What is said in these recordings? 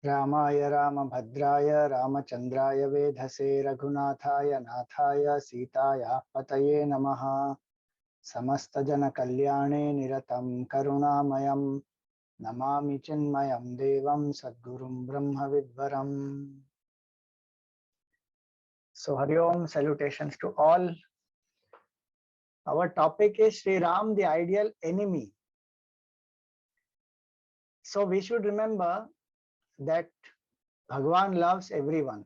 रामाय रामभद्राय रामचंद्राय वेधसे रघुनाथाय नाथाय सीतायाः पतये नमः। समस्त जन कल्याणे निरतं करुणामयं नमामि चिन्मयं देवं सद्गुरुं ब्रह्म विद्वरम्। So Hari Om, salutations to all. Our topic is Sri Ram, the ideal enemy. So we should remember that Bhagwan loves everyone.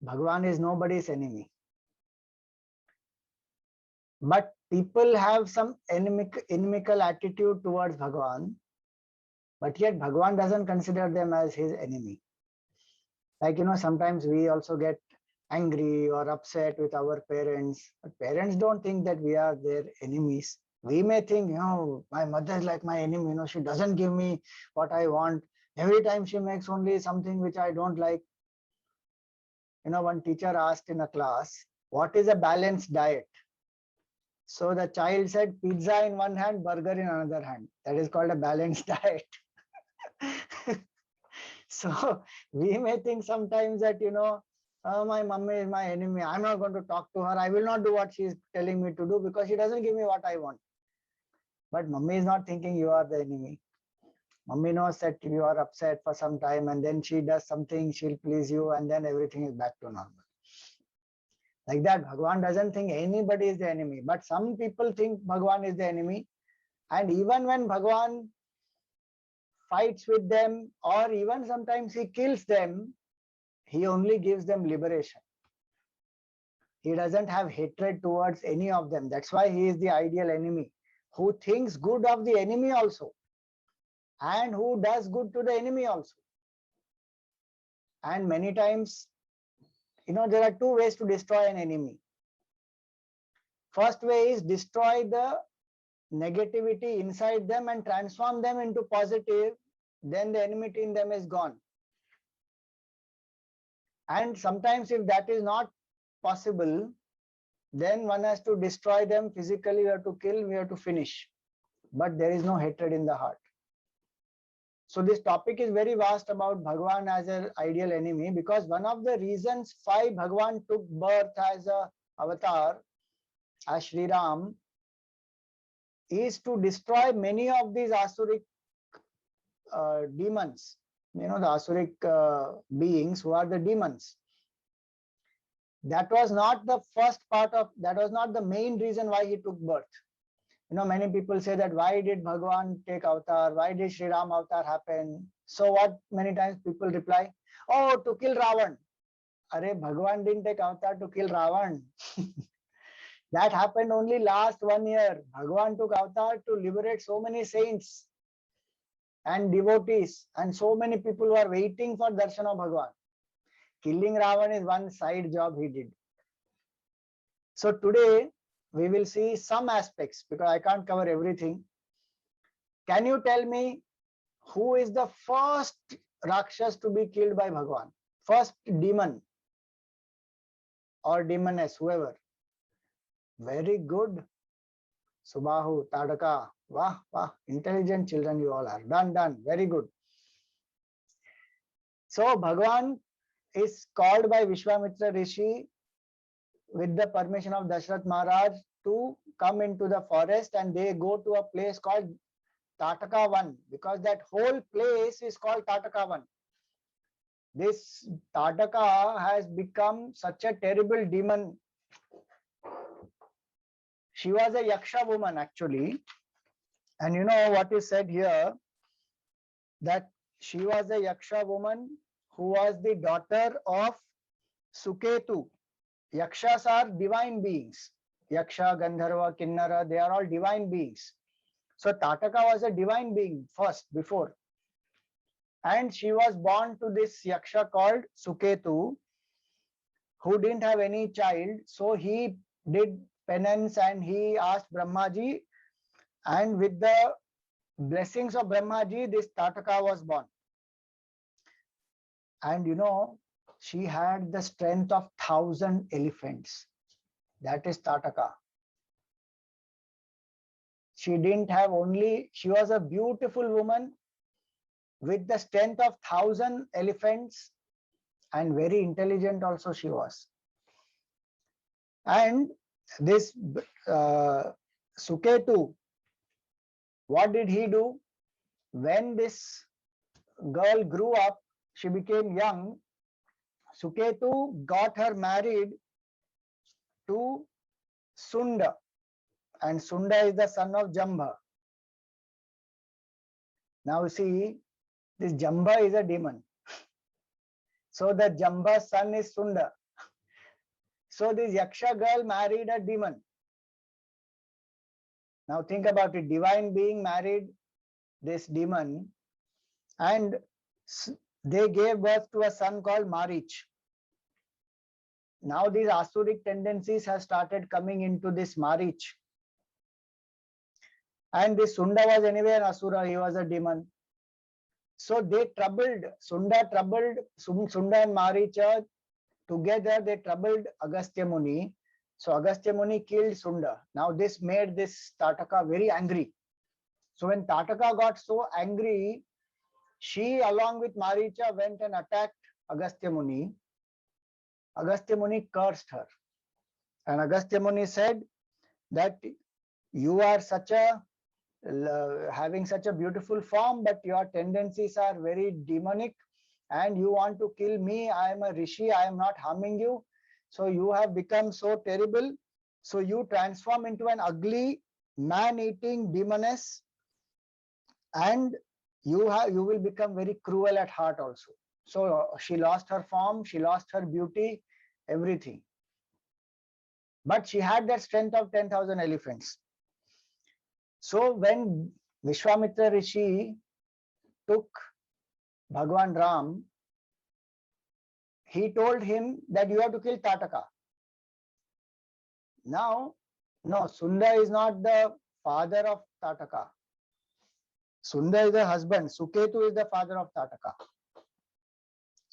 Bhagwan is nobody's enemy. But people have some inimical attitude towards Bhagwan, but yet Bhagwan doesn't consider them as his enemy. Like, sometimes we also get angry or upset with our parents, but parents don't think that we are their enemies. We may think, my mother is like my enemy, she doesn't give me what I want. Every time she makes only something which I don't like. One teacher asked in a class, what is a balanced diet? So the child said, pizza in one hand, burger in another hand. That is called a balanced diet. So we may think sometimes that, my mummy is my enemy. I'm not going to talk to her. I will not do what she is telling me to do because she doesn't give me what I want. But mummy is not thinking you are the enemy. Mummy knows that you are upset for some time and then she does something, she'll please you and then everything is back to normal. Like that, Bhagwan doesn't think anybody is the enemy. But some people think Bhagwan is the enemy. And even when Bhagwan fights with them or even sometimes he kills them, he only gives them liberation. He doesn't have hatred towards any of them. That's why he is the ideal enemy, who thinks good of the enemy also and who does good to the enemy also. And many times, there are two ways to destroy an enemy. First way is destroy the negativity inside them and transform them into positive, then the enmity in them is gone. And sometimes if that is not possible, then one has to destroy them physically, we have to kill, we have to finish. But there is no hatred in the heart. So this topic is very vast about Bhagwan as an ideal enemy, because one of the reasons why Bhagwan took birth as a avatar, as Sri Ram, is to destroy many of these Asuric demons, the Asuric beings who are the demons. That was not the that was not the main reason why he took birth. Many people say that why did Bhagwan take avatar? Why did Sri Ram avatar happen? So what many times people reply, oh, to kill Ravan. Arey, Bhagwan didn't take avatar to kill Ravan. That happened only last 1 year. Bhagwan took avatar to liberate so many saints and devotees and so many people who are waiting for darshan of Bhagwan. Killing Ravan is one side job he did. So today we will see some aspects because I can't cover everything. Can you tell me who is the first Rakshas to be killed by Bhagwan? First demon or demoness, whoever. Very good. Subahu, Tadaka. Wah, wah. Intelligent children you all are. Done. Very good. So Bhagwan is called by Vishwamitra Rishi with the permission of Dashrath Maharaj to come into the forest, and they go to a place called Tataka Van, because that whole place is called Tataka Van. This Tataka has become such a terrible demon. She was a Yaksha woman actually, and you know what is said here, that she was a Yaksha woman who was the daughter of Suketu. Yakshas are divine beings. Yaksha, Gandharva, Kinnara, they are all divine beings. So Tataka was a divine being first, before. And she was born to this Yaksha called Suketu, who didn't have any child. So he did penance and he asked Brahmaji, and with the blessings of Brahmaji, this Tataka was born. And she had the strength of 1,000 elephants. That is Tataka. She didn't have only, she was a beautiful woman with the strength of 1,000 elephants, and very intelligent also she was. And this Suketu, what did he do? When this girl grew up, she became young, Suketu got her married to Sunda, and Sunda is the son of Jamba. Now see, this Jamba is a demon. So the Jamba's son is Sunda. So this Yaksha girl married a demon. Now think about it, divine being married this demon, and they gave birth to a son called Marich. Now these Asuric tendencies have started coming into this Marich. And this Sunda was anyway an Asura, he was a demon. So they troubled, Sunda and Maricha together, they troubled Agastya Muni. So Agastya Muni killed Sunda. Now this made this Tataka very angry. So when Tataka got so angry, she along with Maricha went and attacked Agastya Muni. Agastya Muni cursed her. And Agastya Muni said that you are having such a beautiful form, but your tendencies are very demonic and you want to kill me. I am a rishi, I am not harming you. So you have become so terrible. So you transform into an ugly man-eating demoness, and you will become very cruel at heart also. So she lost her form, she lost her beauty, everything. But she had that strength of 10,000 elephants. So when Vishwamitra Rishi took Bhagwan Ram, he told him that you have to kill Tataka. Now, no, Sunda is not the father of Tataka. Sunda is the husband. Suketu is the father of Tataka.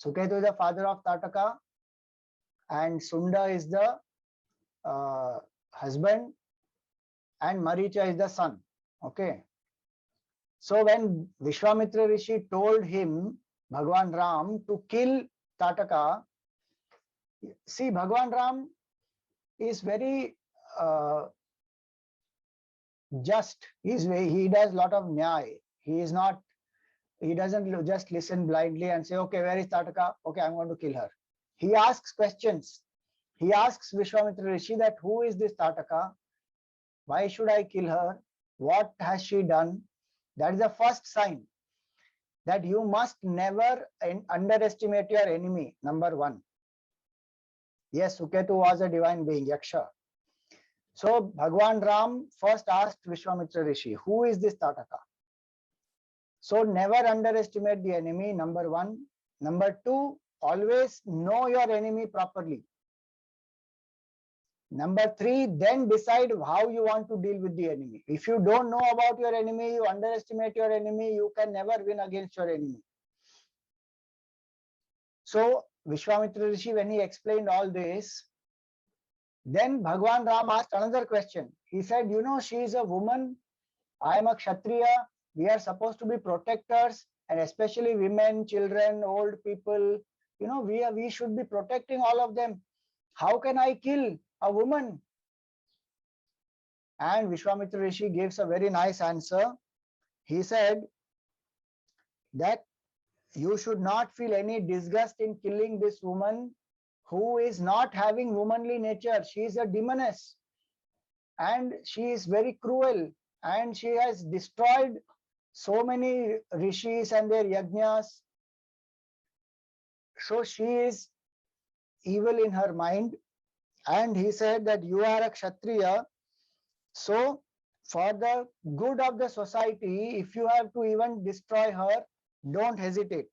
Suketu is the father of Tataka, and Sunda is the husband, and Maricha is the son. Okay. So when Vishwamitra Rishi told him, Bhagwan Ram, to kill Tataka, see, Bhagwan Ram is very just. He does a lot of nyay. He doesn't just listen blindly and say, okay, where is Tataka? Okay, I'm going to kill her. He asks questions. He asks Vishwamitra Rishi that who is this Tataka? Why should I kill her? What has she done? That is the first sign that you must never underestimate your enemy, number one. Yes, Suketu was a divine being, Yaksha. So Bhagwan Ram first asked Vishwamitra Rishi, who is this Tataka? So never underestimate the enemy, number one. Number two, always know your enemy properly. Number three, then decide how you want to deal with the enemy. If you don't know about your enemy, you underestimate your enemy, you can never win against your enemy. So Vishwamitra Rishi, when he explained all this, then Bhagwan Ram asked another question. He said, you know, she is a woman, I am a Kshatriya, we are supposed to be protectors, and especially women, children, old people, you know, we should be protecting all of them. How can I kill a woman? And Vishwamitra Rishi gives a very nice answer. He said that you should not feel any disgust in killing this woman who is not having womanly nature. She is a demoness and she is very cruel, and she has destroyed so many rishis and their yajnas. So she is evil in her mind. And he said that you are a Kshatriya, so for the good of the society, if you have to even destroy her, don't hesitate.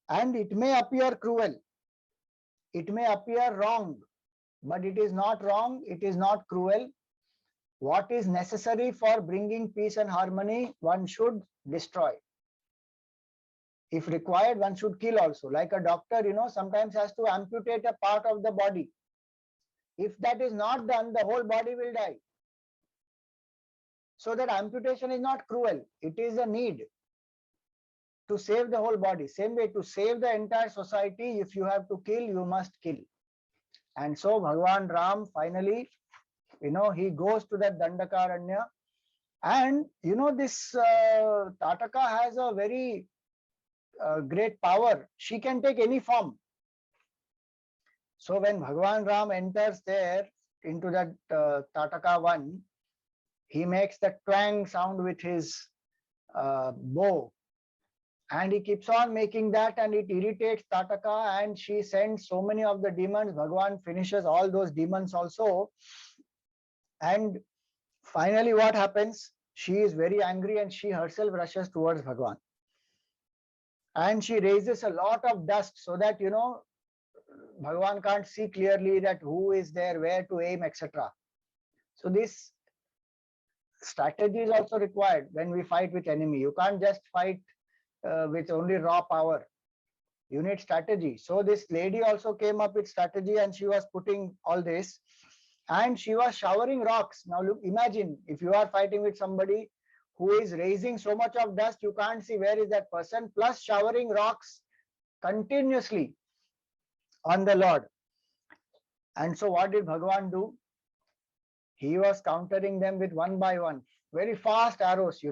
And it may appear cruel, it may appear wrong, but it is not wrong, it is not cruel. What is necessary for bringing peace and harmony, one should destroy. If required, one should kill also. Like a doctor, you know, sometimes has to amputate a part of the body. If that is not done, the whole body will die. So that amputation is not cruel, it is a need. to save the whole body. Same way, to save the entire society, if you have to kill, you must kill. And so Bhagwan Ram finally, he goes to that Dandakaranya. And this Tataka has a very great power. She can take any form. So when Bhagwan Ram enters there into that Tataka one, he makes the twang sound with his bow. And he keeps on making that, and it irritates Tataka, and she sends so many of the demons. Bhagwan finishes all those demons also. And finally, what happens? She is very angry and she herself rushes towards Bhagwan. And she raises a lot of dust so that, Bhagwan can't see clearly that who is there, where to aim, etc. So this strategy is also required when we fight with enemy. You can't just fight with only raw power. You need strategy. So this lady also came up with strategy, and she was putting all this, and she was showering rocks. Now look, imagine if you are fighting with somebody who is raising so much of dust, you can't see where is that person, plus showering rocks continuously on the Lord. And so what did Bhagwan do? He was countering them with one by one, very fast arrows,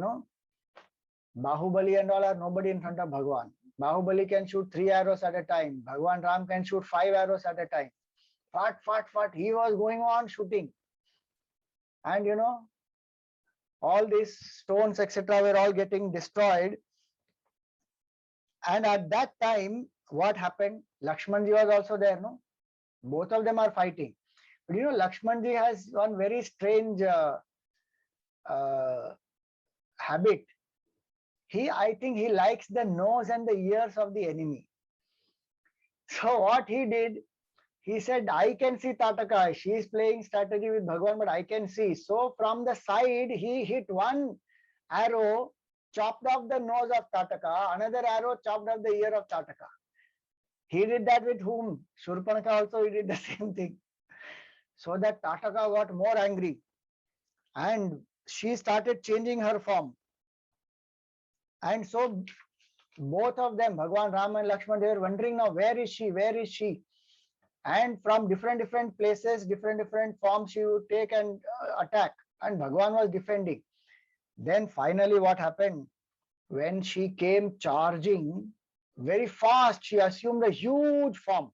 Bahubali and all are nobody in front of Bhagwan. Bahubali can shoot 3 arrows at a time. Bhagwan Ram can shoot 5 arrows at a time. Fat. He was going on shooting. And all these stones, etc., were all getting destroyed. And at that time, what happened? Lakshmanji was also there, no? Both of them are fighting. But Lakshmanji has one very strange habit. I think he likes the nose and the ears of the enemy. So what he did, he said, I can see Tataka. She is playing strategy with Bhagwan, but I can see. So from the side, he hit one arrow, chopped off the nose of Tataka, another arrow chopped off the ear of Tataka. He did that with whom? Shurpanakha also, he did the same thing. So that Tataka got more angry. And she started changing her form. And so both of them, Bhagwan Ram and Lakshman, they were wondering now, where is she? Where is she? And from different places, different forms she would take and attack. And Bhagwan was defending. Then finally what happened? When she came charging very fast, she assumed a huge form.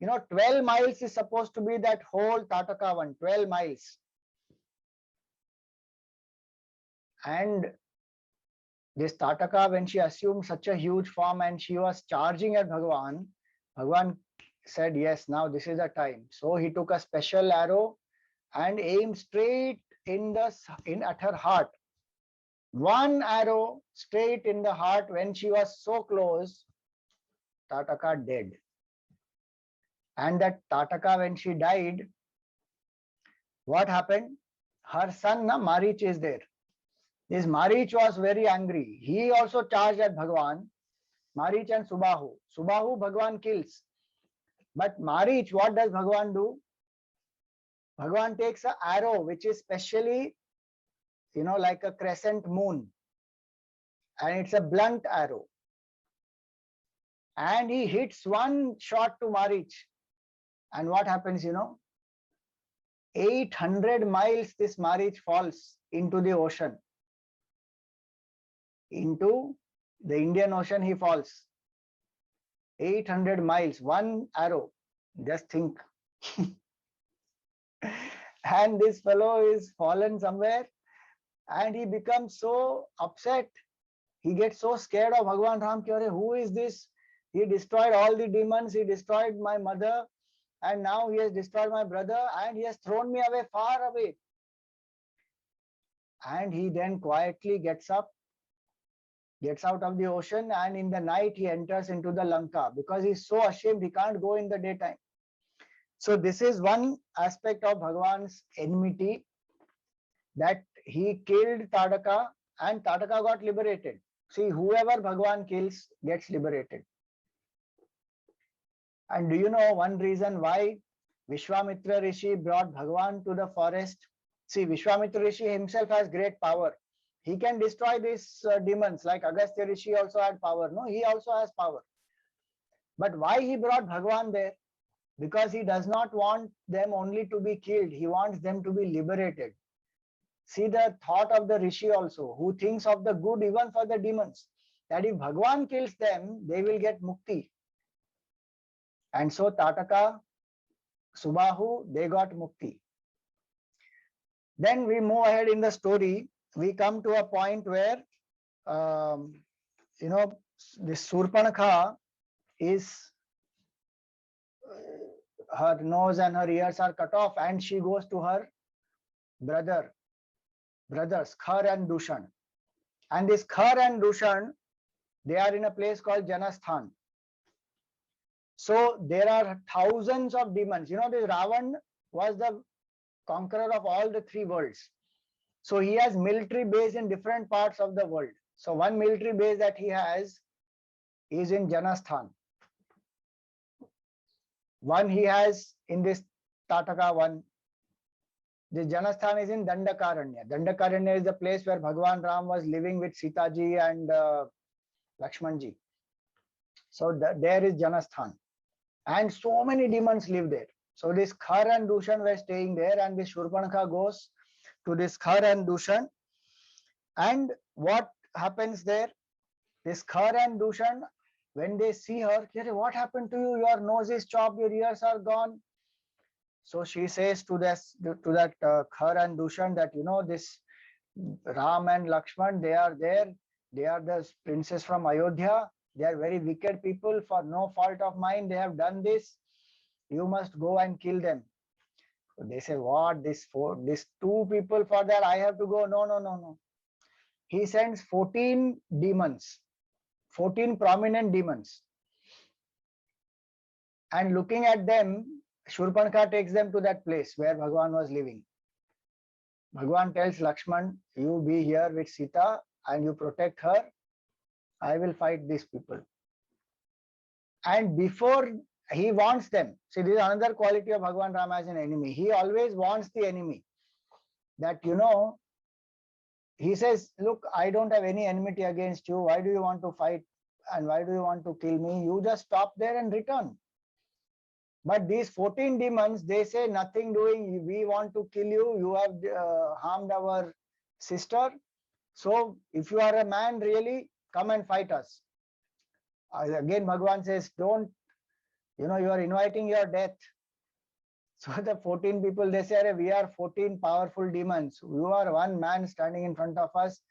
12 miles is supposed to be that whole Tataka one, 12 miles. And this Tataka, when she assumed such a huge form and she was charging at Bhagwan, Bhagwan said, yes, now this is the time. So he took a special arrow and aimed straight at her heart. One arrow straight in the heart. When she was so close, Tataka dead. And that Tataka, when she died, what happened? Her son, Marich, is there. This Marich was very angry. He also charged at Bhagwan. Marich and Subahu. Subahu, Bhagwan kills. But Marich, what does Bhagwan do? Bhagwan takes an arrow which is specially, like a crescent moon. And it's a blunt arrow. And he hits one shot to Marich. And what happens, 800 miles this Marich falls into the ocean. Into the Indian Ocean he falls. 800 miles, one arrow. Just think. And this fellow is fallen somewhere and he becomes so upset. He gets so scared of Bhagwan Ram. Who is this? He destroyed all the demons. He destroyed my mother. And now he has destroyed my brother and he has thrown me away, far away. And he then quietly gets up, gets out of the ocean, and in the night he enters into the Lanka because he's so ashamed he can't go in the daytime. So this is one aspect of Bhagwan's enmity, that he killed Tataka and Tataka got liberated. See, whoever Bhagwan kills gets liberated. And do you know one reason why Vishwamitra Rishi brought Bhagwan to the forest? See, Vishwamitra Rishi himself has great power. He can destroy these demons, like Agastya Rishi also had power. No, he also has power. But why he brought Bhagwan there? Because he does not want them only to be killed. He wants them to be liberated. See the thought of the Rishi also, who thinks of the good even for the demons. That if Bhagwan kills them, they will get mukti. And so Tataka, Subahu, they got mukti. Then we move ahead in the story. We come to a point where, this Surpanakha is, her nose and her ears are cut off, and she goes to her brothers, Khar and Dushan. And this Khar and Dushan, they are in a place called Janasthan. So there are thousands of demons. This Ravan was the conqueror of all the three worlds. So he has military base in different parts of the world. So one military base that he has is in Janasthan. One he has in this Tataka one. This Janasthan is in Dandakaranya. Dandakaranya is the place where Bhagwan Ram was living with Sita ji and Lakshman ji. So there is Janasthan. And so many demons live there. So this Khar and Dushan were staying there, and this Shurpanakha goes to this Khar and Dushan. And what happens there? This Khar and Dushan, when they see her, what happened to you? Your nose is chopped, your ears are gone. So she says to that Khar and Dushan that, this Ram and Lakshman, they are there. They are the princes from Ayodhya. They are very wicked people. For no fault of mine, they have done this. You must go and kill them. So they say, what? This two people for that I have to go? No. He sends 14 demons, 14 prominent demons. And looking at them, Shurpanakha takes them to that place where Bhagwan was living. Bhagwan tells Lakshman, you be here with Sita and you protect her. I will fight these people. And before he wants them, see, this is another quality of Bhagwan Rama as an enemy. He always wants the enemy. That, he says, look, I don't have any enmity against you. Why do you want to fight? And why do you want to kill me? You just stop there and return. But these 14 demons, they say, nothing doing. We want to kill you. You have harmed our sister. So if you are a man, really, come and fight us. Again, Bhagwan says, don't, you are inviting your death. So the 14 people, they say, we are 14 powerful demons. You are one man standing in front of us.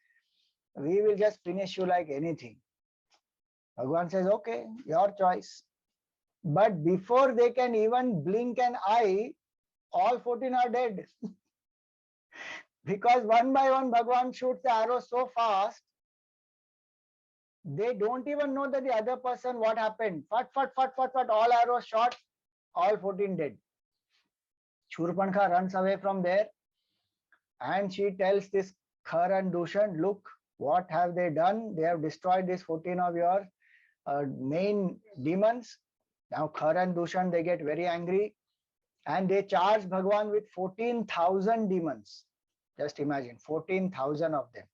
We will just finish you like anything. Bhagwan says, okay, your choice. But before they can even blink an eye, all 14 are dead. Because one by one, Bhagwan shoots the arrow so fast, they don't even know that the other person, what happened. Fat, all arrows shot, all 14 dead. Shurpanakha runs away from there, and she tells this Khar and Dushan, look, what have they done? They have destroyed these 14 of your main demons. Now Khar and Dushan, they get very angry, and they charge Bhagwan with 14,000 demons. Just imagine, 14,000 of them.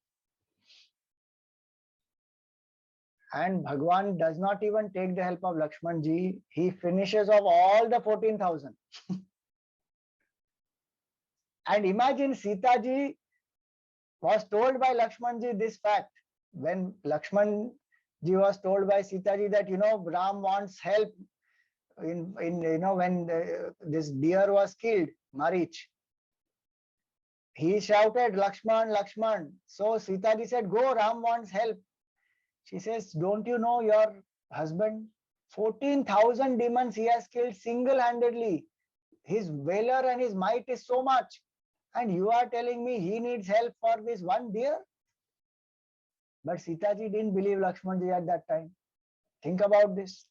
And Bhagwan does not even take the help of Lakshman ji. He finishes off all the 14,000. And imagine Sita ji was told by Lakshman ji this fact. When Lakshman ji was told by Sita ji that, Ram wants help in when this deer was killed, Marich. He shouted, Lakshman, Lakshman. So Sita ji said, go, Ram wants help. She says, don't you know your husband? 14,000 demons he has killed single-handedly. His valor and his might is so much. And you are telling me he needs help for this one deer? But Sita ji didn't believe Lakshman ji at that time. Think about this.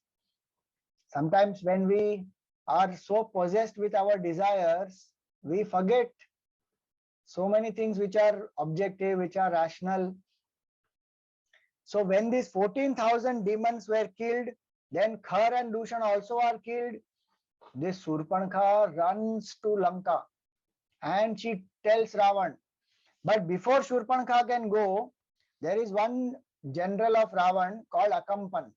Sometimes when we are so possessed with our desires, we forget so many things which are objective, which are rational. So when these 14,000 demons were killed, then Khar and Dushan also are killed. This Surpanakha runs to Lanka and she tells Ravan But before Shurpanakha can go, there is one general of Ravan called Akampan.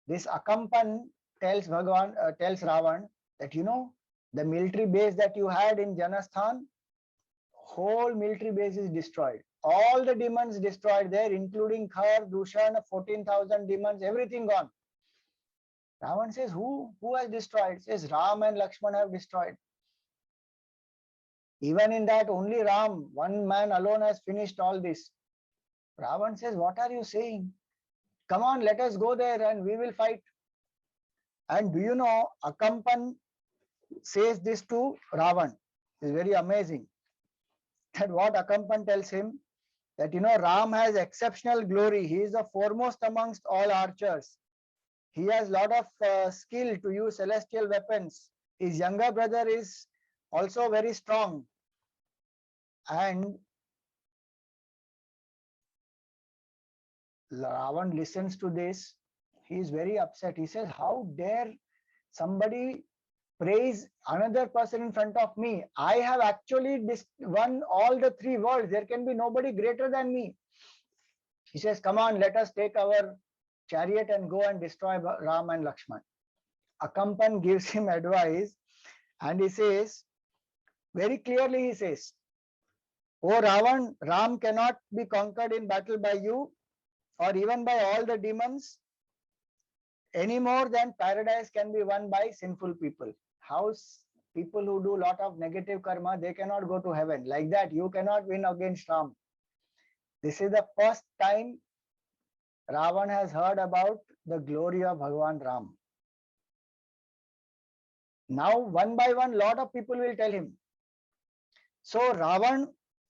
This Akampan tells tells Ravan that the military base that you had in Janasthan, whole military base is destroyed. All the demons destroyed there, including Khar, Dushan, 14,000 demons, everything gone. Ravan says, who has destroyed? Says Ram and Lakshman have destroyed. Even in that, only Ram, one man alone, has finished all this. Ravan says, what are you saying? Come on, let us go there and we will fight. And do you know, Akampan says this to Ravan. It's very amazing. That what Akampan tells him, that Ram has exceptional glory. He is the foremost amongst all archers. He has lot of skill to use celestial weapons. His younger brother is also very strong. And Ravan listens to this. He is very upset. He says, how dare somebody praise another person in front of me? I have actually won all the three worlds. There can be nobody greater than me. He says, come on, let us take our chariot and go and destroy Ram and Lakshman. Akampan gives him advice and he says, very clearly he says, O Ravan, Ram cannot be conquered in battle by you or even by all the demons any more than paradise can be won by sinful people. How people who do lot of negative karma, they cannot go to heaven. Like that, you cannot win against Ram. This is the first time Ravan has heard about the glory of Bhagavan Ram. Now, one by one, lot of people will tell him. So Ravan,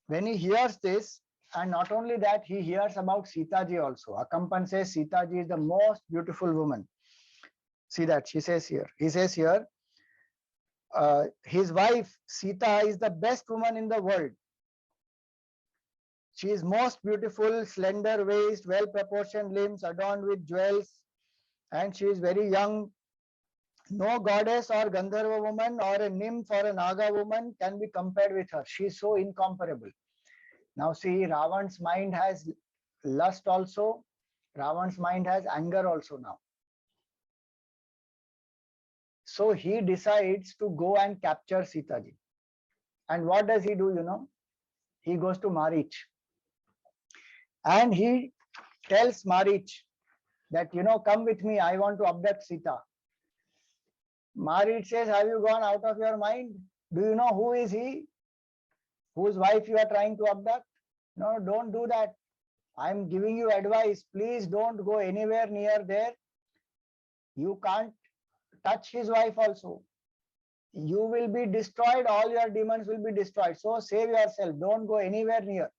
when he hears this, and not only that, he hears about Sita ji also. Akampan says Sita ji is the most beautiful woman. See that, she says here. He says here, his wife Sita is the best woman in the world. She is most beautiful, slender waist, well-proportioned limbs, adorned with jewels, and she is very young. No goddess or Gandharva woman or a nymph or a Naga woman can be compared with her. She is so incomparable. Now see, Ravan's mind has lust also. Ravan's mind has anger also now. So he decides to go and capture Sita ji. And what does he do, He goes to Marich. And he tells Marich that, come with me, I want to abduct Sita. Marich says, have you gone out of your mind? Do you know who is he? Whose wife you are trying to abduct? No, don't do that. I'm giving you advice. Please don't go anywhere near there. You can't touch his wife also. You will be destroyed. All your demons will be destroyed. So save yourself. Don't go anywhere near.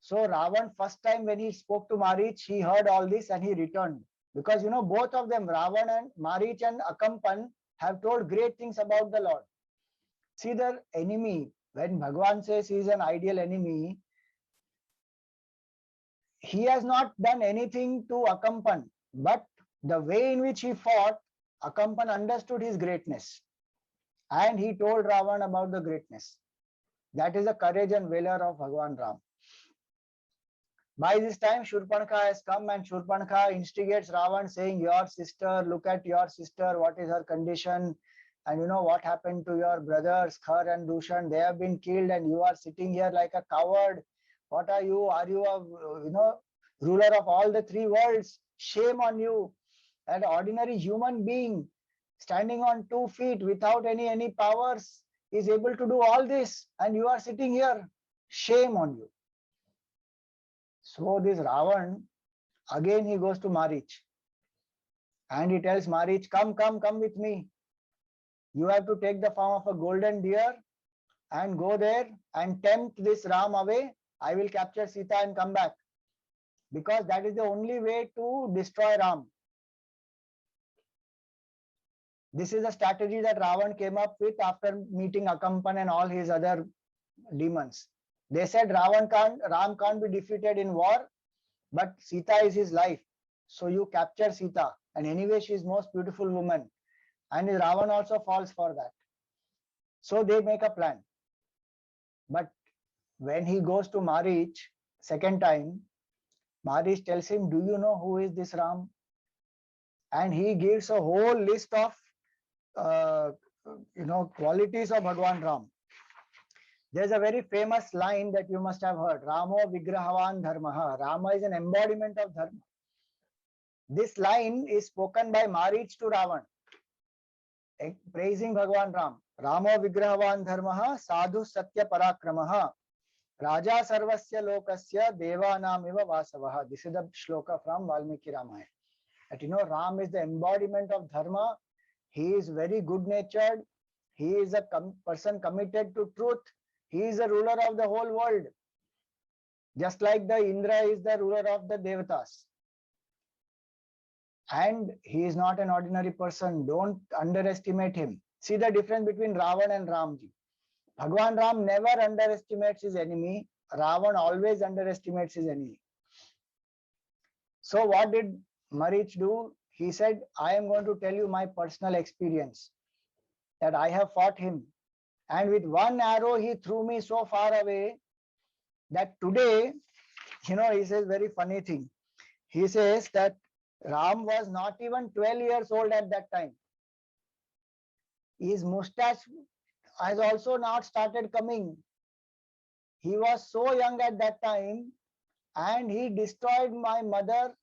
So Ravan, first time when he spoke to Marich, he heard all this and he returned. Because, both of them, Ravan and Marich and Akampan, have told great things about the Lord. See, the enemy, when Bhagavan says he is an ideal enemy, he has not done anything to Akampan. But the way in which he fought, Akampan understood his greatness. And he told Ravan about the greatness. That is the courage and valor of Bhagavan Ram. By this time, Shurpanakha has come and Shurpanakha instigates Ravan saying, your sister, look at your sister, what is her condition? And what happened to your brothers, Khar and Dushan, they have been killed and you are sitting here like a coward. What are you? Are you a, ruler of all the three worlds? Shame on you. An ordinary human being standing on 2 feet without any powers is able to do all this. And you are sitting here. Shame on you. So this Ravan, again he goes to Marich. And he tells Marich, come with me. You have to take the form of a golden deer and go there and tempt this Ram away. I will capture Sita and come back. Because that is the only way to destroy Ram. This is a strategy that Ravan came up with after meeting Akampan and all his other demons. They said Ram can't be defeated in war, but Sita is his life. So you capture Sita. And anyway, she is most beautiful woman. And Ravan also falls for that. So they make a plan. But when he goes to Marich second time, Marich tells him, do you know who is this Ram? And he gives a whole list of uh, qualities of Bhagwan Ram. There's a very famous line that you must have heard, Ramo Vigrahavan Dharmaha. Rama is an embodiment of Dharma. This line is spoken by Marich to Ravan, praising Bhagwan Ram. Ramo Vigrahavan Dharmaha Sadhu Satya Parakramaha Raja Sarvasya Lokasya Devanam Eva Vasavaha. This is the shloka from Valmiki Ramayana. That Ram is the embodiment of Dharma. He is very good natured. He is a person committed to truth. He is the ruler of the whole world. Just like the Indra is the ruler of the Devatas. And he is not an ordinary person. Don't underestimate him. See the difference between Ravan and Ramji. Bhagwan Ram never underestimates his enemy. Ravan always underestimates his enemy. So what did Marich do? He said, I am going to tell you my personal experience, that I have fought him. And with one arrow, he threw me so far away that today, he says very funny thing. He says that Ram was not even 12 years old at that time. His mustache has also not started coming. He was so young at that time, and he destroyed my mother,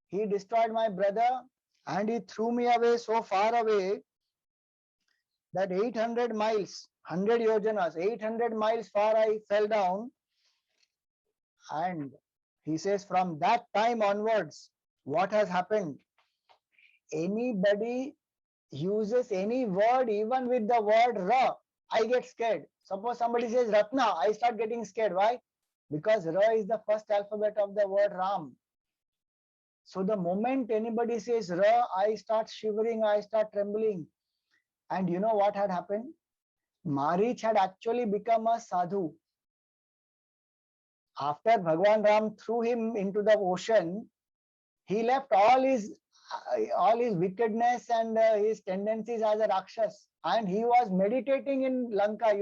he destroyed my brother, and he threw me away so far away that 800 miles, 100 yojanas, 800 miles far I fell down. And he says from that time onwards, what has happened? Anybody uses any word, even with the word Ra, I get scared. Suppose somebody says Ratna, I start getting scared. Why? Because Ra is the first alphabet of the word Ram. So the moment anybody says Ra, I start shivering, I start trembling. And you know what had happened? Marich had actually become a sadhu. After Bhagwan Ram threw him into the ocean, he left all his wickedness and his tendencies as a Rakshas, and he was meditating in Lanka,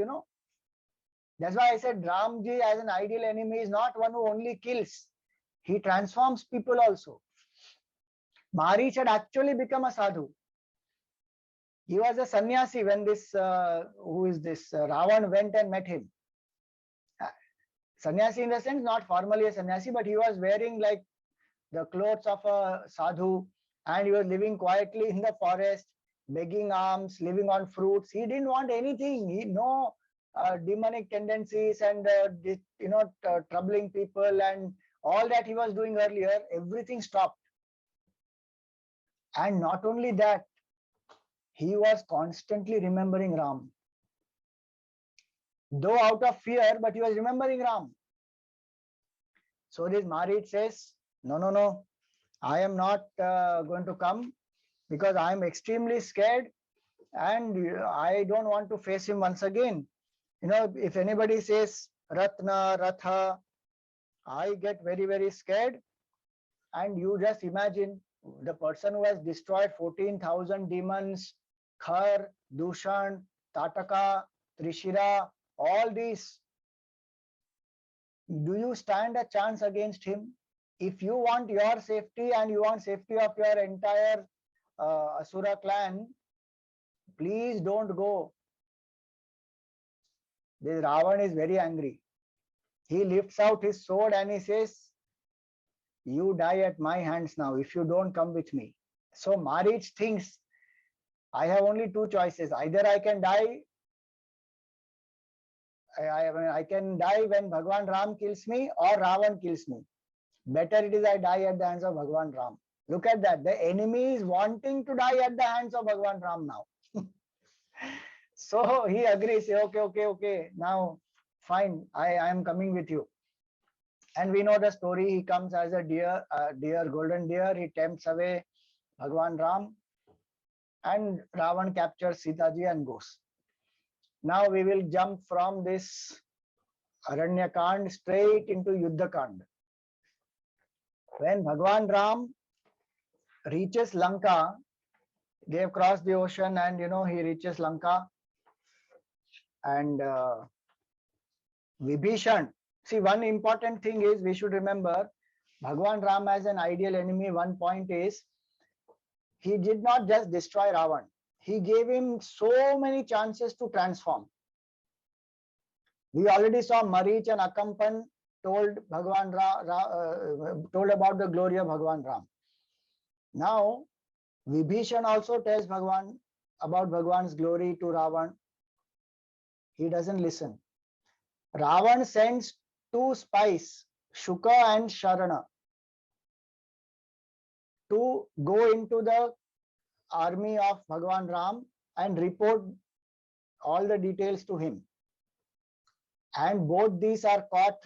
That's why I said Ramji as an ideal enemy is not one who only kills. He transforms people also. Marich had actually become a sadhu. He was a sannyasi when this, Ravan went and met him. Sannyasi in the sense, not formally a sannyasi, but he was wearing like the clothes of a sadhu, and he was living quietly in the forest, begging alms, living on fruits. He didn't want anything. He no demonic tendencies and troubling people and all that he was doing earlier. Everything stopped. And not only that, he was constantly remembering Ram. Though out of fear, but he was remembering Ram. So this Marich says, no, I am not going to come because I am extremely scared and I don't want to face him once again. If anybody says Ratna, Ratha, I get very, very scared. And you just imagine the person who has destroyed 14,000 demons, Khar, Dushan, Tataka, Trishira, all these. Do you stand a chance against him? If you want your safety and you want safety of your entire Asura clan, please don't go. This Ravan is very angry. He lifts out his sword and he says, you die at my hands now if you don't come with me. So Marich thinks, I have only two choices. Either I can die, I can die when Bhagwan Ram kills me, or Ravan kills me. Better it is I die at the hands of Bhagwan Ram. Look at that. The enemy is wanting to die at the hands of Bhagwan Ram now. So he agrees. Okay. Now, fine. I am coming with you. And we know the story. He comes as a deer, golden deer. He tempts away Bhagwan Ram. And Ravan captures Sita ji and goes. Now we will jump from this Aranyakand straight into Yuddhakand. When Bhagwan Ram reaches Lanka, they have crossed the ocean and he reaches Lanka, and Vibhishan. See, one important thing is we should remember Bhagwan Ram as an ideal enemy. One point is he did not just destroy Ravan. He gave him so many chances to transform. We already saw Marich and Akampan told told about the glory of Bhagwan Ram. Now, Vibhishan also tells Bhagwan about Bhagwan's glory to Ravan. He doesn't listen. Ravan sends two spies, Shuka and Sharana, to go into the army of Bhagwan Ram and report all the details to him. And both these are caught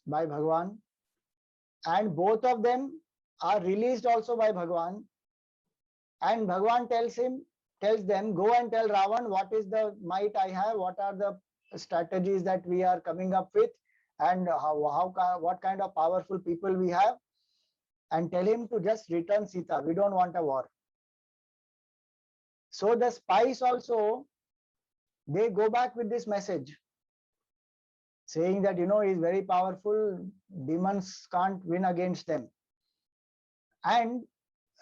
by Bhagwan, and both of them are released also by Bhagwan. And Bhagwan tells them, go and tell Ravan what is the might I have, what are the strategies that we are coming up with, and what kind of powerful people we have, and tell him to just return Sita. We don't want a war. So the spies also, they go back with this message, saying that, he's very powerful, demons can't win against them. And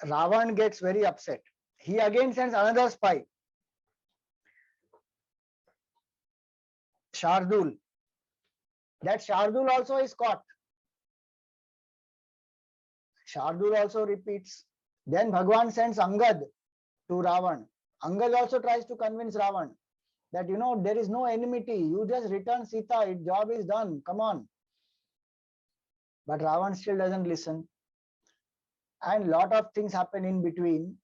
Ravan gets very upset. He again sends another spy, Shardul. That Shardul also is caught. Shardul also repeats. Then Bhagwan sends Angad to Ravan. Angad also tries to convince Ravan that, there is no enmity. You just return Sita. Its job is done. Come on. But Ravan still doesn't listen. And lot of things happen in between.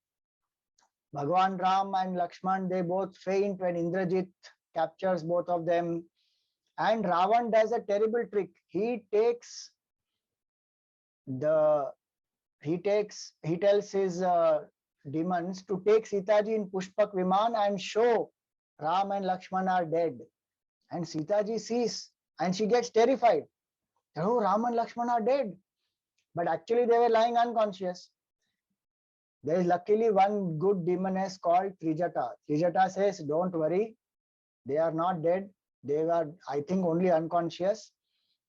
Bhagwan Ram and Lakshman, they both faint when Indrajit captures both of them. And Ravan does a terrible trick. He tells his demons to take Sitaji in Pushpak Viman and show Ram and Lakshman are dead. And Sitaji sees and she gets terrified. Oh, Ram and Lakshman are dead. But actually they were lying unconscious. There is luckily one good demoness called Trijata. Trijata says, don't worry, they are not dead. They were, I think, only unconscious.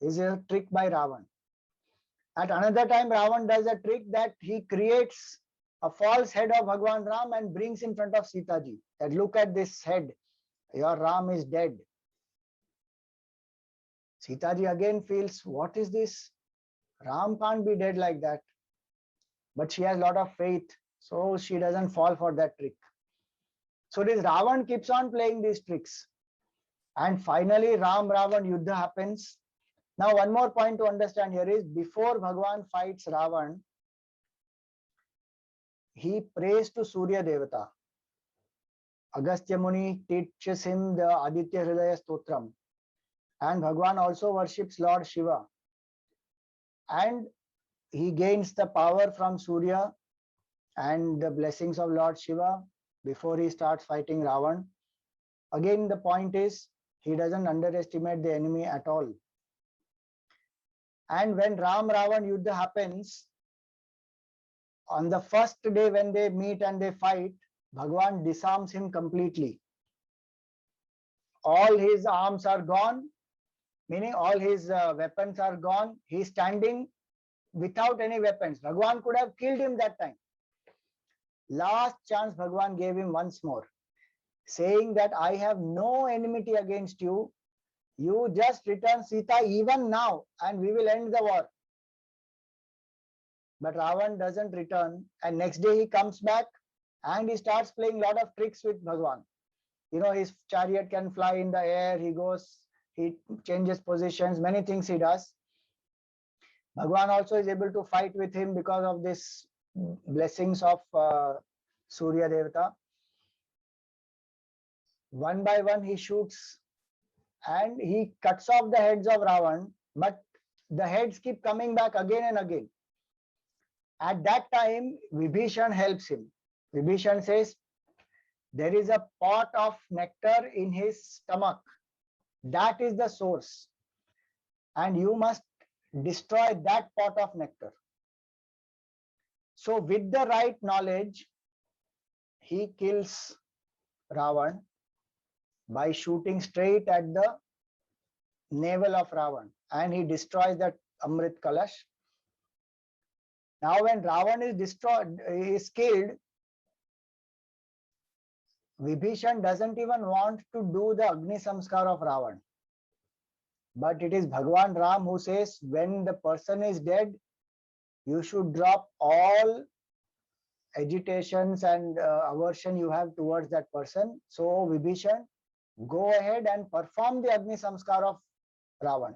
This is a trick by Ravan. At another time, Ravan does a trick that he creates a false head of Bhagwan Ram and brings in front of Sitaji. That look at this head, your Ram is dead. Sitaji again feels, what is this? Ram can't be dead like that. But she has a lot of faith, so she doesn't fall for that trick. So this Ravan keeps on playing these tricks. And finally, Ram-Ravan Yuddha happens. Now, one more point to understand here is, before Bhagwan fights Ravan, he prays to Surya Devata. Agastya Muni teaches him the Aditya Hridaya Stotram. And Bhagwan also worships Lord Shiva. And he gains the power from Surya and the blessings of Lord Shiva before he starts fighting Ravan. Again, the point is, he doesn't underestimate the enemy at all. And when Ram-Ravan Yuddha happens, on the first day when they meet and they fight, Bhagwan disarms him completely. All his arms are gone, meaning all his weapons are gone. He's standing without any weapons. Bhagwan could have killed him that time. Last chance Bhagwan gave him once more, saying that I have no enmity against you. You just return Sita even now and we will end the war. But Ravan doesn't return, and next day he comes back and he starts playing a lot of tricks with Bhagwan. His chariot can fly in the air, he changes positions, many things he does. Bhagwan also is able to fight with him because of this blessings of Surya Devata. One by one he shoots and he cuts off the heads of Ravan, but the heads keep coming back again and again. At that time, Vibhishan helps him. Vibhishan says, there is a pot of nectar in his stomach. That is the source. And you must destroy that pot of nectar. So with the right knowledge, he kills Ravan by shooting straight at the navel of Ravan, and he destroys that Amrit Kalash. Now when Ravan is destroyed, is killed, Vibhishan doesn't even want to do the Agni Samskar of Ravan. But it is Bhagwan Ram who says, when the person is dead, you should drop all agitations and aversion you have towards that person. So Vibhishan, go ahead and perform the Agni Samskar of Ravan.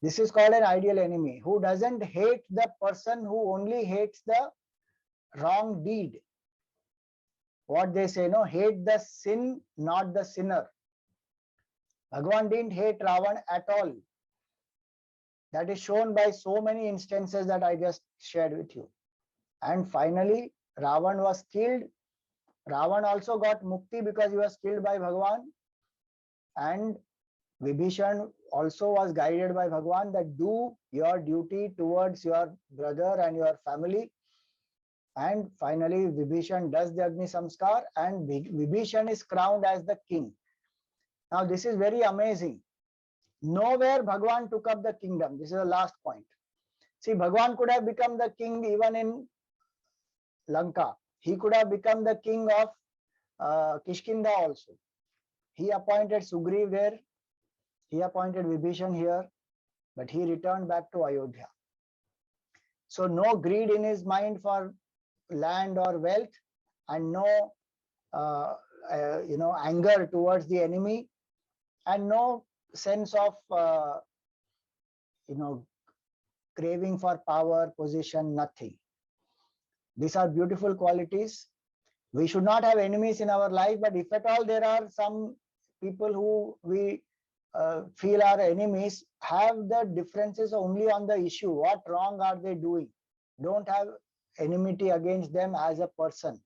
This is called an ideal enemy, who doesn't hate the person, who only hates the wrong deed. What they say, no, hate the sin, not the sinner. Bhagwan didn't hate Ravan at all. That is shown by so many instances that I just shared with you. And finally, Ravan was killed. Ravan also got mukti because he was killed by Bhagwan. And Vibhishan also was guided by Bhagwan that do your duty towards your brother and your family. And finally, Vibhishan does the Agni Samskar, and Vibhishan is crowned as the king. Now, this is very amazing. Nowhere Bhagwan took up the kingdom. This is the last point. See, Bhagwan could have become the king even in Lanka. He could have become the king of Kishkinda also. He appointed Sugriv there. He appointed Vibhishan here. But he returned back to Ayodhya. So no greed in his mind for land or wealth, and no anger towards the enemy, and no sense of craving for power, position, nothing. These are beautiful qualities. We should not have enemies in our life, but if at all there are some people who we feel are enemies, have the differences only on the issue. What wrong are they doing? Don't have enmity against them as a person.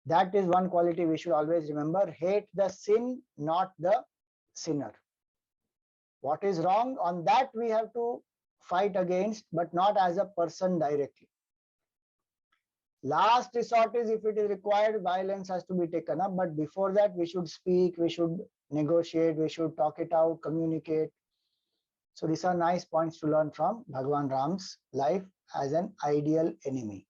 That is one quality we should always remember. Hate the sin, not the sinner. What is wrong, on that we have to fight against, but not as a person directly. Last resort is, if it is required, violence has to be taken up. But before that, we should speak, we should negotiate, we should talk it out, communicate. So these are nice points to learn from Bhagwan Ram's life as an ideal enemy.